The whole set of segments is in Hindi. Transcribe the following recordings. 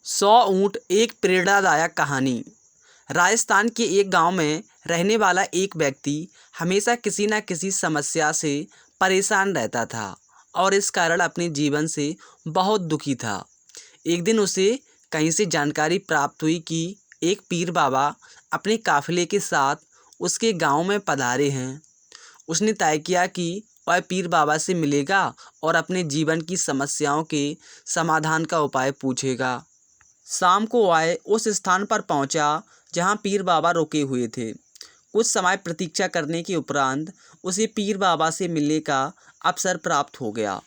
100 ऊँट एक प्रेरणादायक कहानी। राजस्थान के एक गांव में रहने वाला एक व्यक्ति हमेशा किसी न किसी समस्या से परेशान रहता था और इस कारण अपने जीवन से बहुत दुखी था। एक दिन उसे कहीं से जानकारी प्राप्त हुई कि एक पीर बाबा अपने काफिले के साथ उसके गांव में पधारे हैं। उसने तय किया कि वह पीर बाबा से मिलेगा और अपने जीवन की समस्याओं के समाधान का उपाय पूछेगा। शाम को वह उस स्थान पर पहुंचा जहां पीर बाबा रुके हुए थे। कुछ समय प्रतीक्षा करने के उपरांत उसे पीर बाबा से मिलने का अवसर प्राप्त हो गया।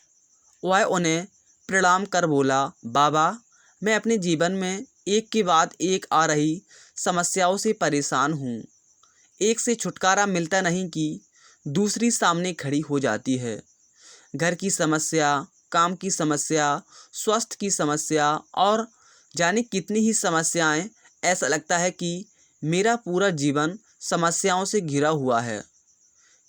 वह उन्हें प्रणाम कर बोला, बाबा, मैं अपने जीवन में एक के बाद एक आ रही समस्याओं से परेशान हूँ। एक से छुटकारा मिलता नहीं कि दूसरी सामने खड़ी हो जाती है। घर की समस्या, काम की समस्या, स्वास्थ्य की समस्या और जाने कितनी ही समस्याएं। ऐसा लगता है कि मेरा पूरा जीवन समस्याओं से घिरा हुआ है।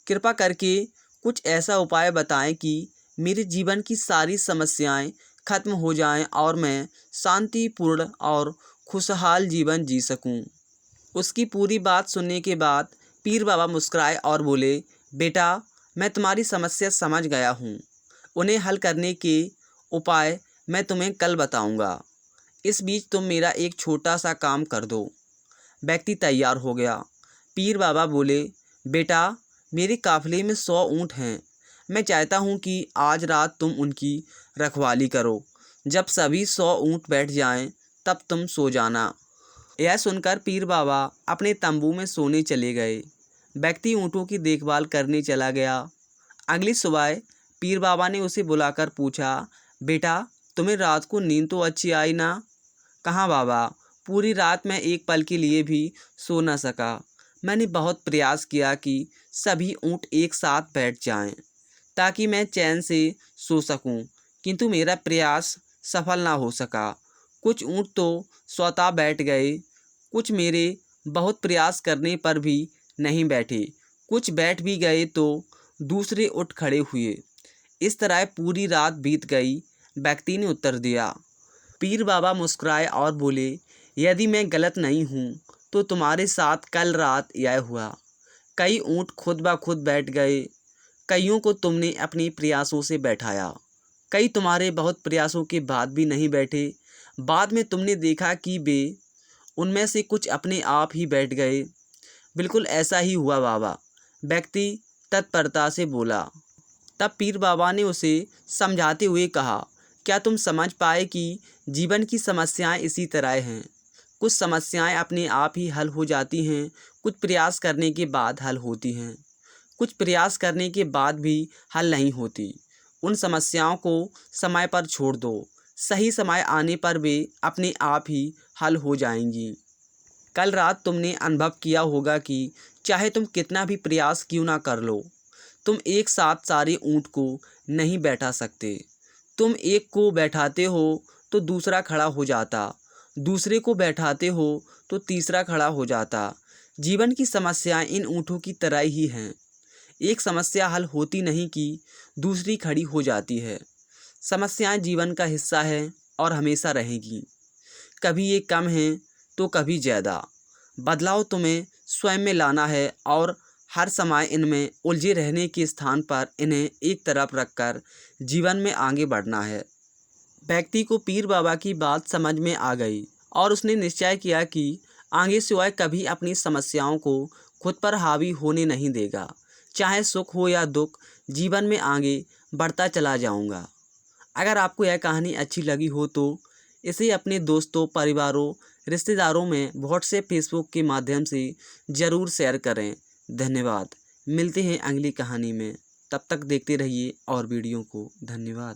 कृपा करके कुछ ऐसा उपाय बताएं कि मेरे जीवन की सारी समस्याएं खत्म हो जाएं और मैं शांतिपूर्ण और खुशहाल जीवन जी सकूं। उसकी पूरी बात सुनने के बाद पीर बाबा मुस्कुराए और बोले, बेटा, मैं तुम्हारी समस्या समझ गया हूँ। उन्हें हल करने के उपाय मैं तुम्हें कल बताऊँगा। इस बीच तुम मेरा एक छोटा सा काम कर दो। व्यक्ति तैयार हो गया। पीर बाबा बोले, बेटा, मेरे काफिले में 100 ऊँट हैं। मैं चाहता हूँ कि आज रात तुम उनकी रखवाली करो। जब सभी 100 ऊँट बैठ जाएं, तब तुम सो जाना। यह सुनकर पीर बाबा अपने तंबू में सोने चले गए। व्यक्ति ऊँटों की देखभाल करने चला गया। अगली सुबह पीर बाबा ने उसे बुलाकर पूछा, बेटा, तुम्हें रात को नींद तो अच्छी आई ना? कहाँ बाबा, पूरी रात मैं एक पल के लिए भी सो न सका। मैंने बहुत प्रयास किया कि सभी ऊँट एक साथ बैठ जाएं, ताकि मैं चैन से सो सकूं, किंतु मेरा प्रयास सफल ना हो सका। कुछ ऊँट तो स्वतः बैठ गए, कुछ मेरे बहुत प्रयास करने पर भी नहीं बैठे, कुछ बैठ भी गए तो दूसरे उठ खड़े हुए। इस तरह पूरी रात बीत गई। व्यक्ति ने उत्तर दिया। पीर बाबा मुस्कुराए और बोले, यदि मैं गलत नहीं हूँ तो तुम्हारे साथ कल रात यह हुआ। कई ऊँट खुद ब खुद बैठ गए, कईयों को तुमने अपने प्रयासों से बैठाया, कई तुम्हारे बहुत प्रयासों के बाद भी नहीं बैठे। बाद में तुमने देखा कि वे उनमें से कुछ अपने आप ही बैठ गए। बिल्कुल ऐसा ही हुआ बाबा, व्यक्ति तत्परता से बोला। तब पीर बाबा ने उसे समझाते हुए कहा, क्या तुम समझ पाए कि जीवन की समस्याएं इसी तरह हैं। कुछ समस्याएं अपने आप ही हल हो जाती हैं, कुछ प्रयास करने के बाद हल होती हैं, कुछ प्रयास करने के बाद भी हल नहीं होती। उन समस्याओं को समय पर छोड़ दो, सही समय आने पर वे अपने आप ही हल हो जाएंगी। कल रात तुमने अनुभव किया होगा कि चाहे तुम कितना भी प्रयास क्यों ना कर लो, तुम एक साथ सारे ऊँट को नहीं बैठा सकते। तुम एक को बैठाते हो तो दूसरा खड़ा हो जाता, दूसरे को बैठाते हो तो तीसरा खड़ा हो जाता। जीवन की समस्याएं इन ऊँटों की तरह ही हैं। एक समस्या हल होती नहीं कि दूसरी खड़ी हो जाती है। समस्याएं जीवन का हिस्सा है और हमेशा रहेगी। कभी ये कम हैं तो कभी ज़्यादा। बदलाव तुम्हें स्वयं में लाना है और हर समय इनमें उलझे रहने के स्थान पर इन्हें एक तरफ रखकर जीवन में आगे बढ़ना है। व्यक्ति को पीर बाबा की बात समझ में आ गई और उसने निश्चय किया कि आगे से वह कभी अपनी समस्याओं को खुद पर हावी होने नहीं देगा। चाहे सुख हो या दुख, जीवन में आगे बढ़ता चला जाऊंगा। अगर आपको यह कहानी अच्छी लगी हो तो इसे अपने दोस्तों, परिवारों, रिश्तेदारों में व्हाट्सएप, फेसबुक के माध्यम से ज़रूर शेयर करें। धन्यवाद। मिलते हैं अगली कहानी में। तब तक देखते रहिए और वीडियो को। धन्यवाद।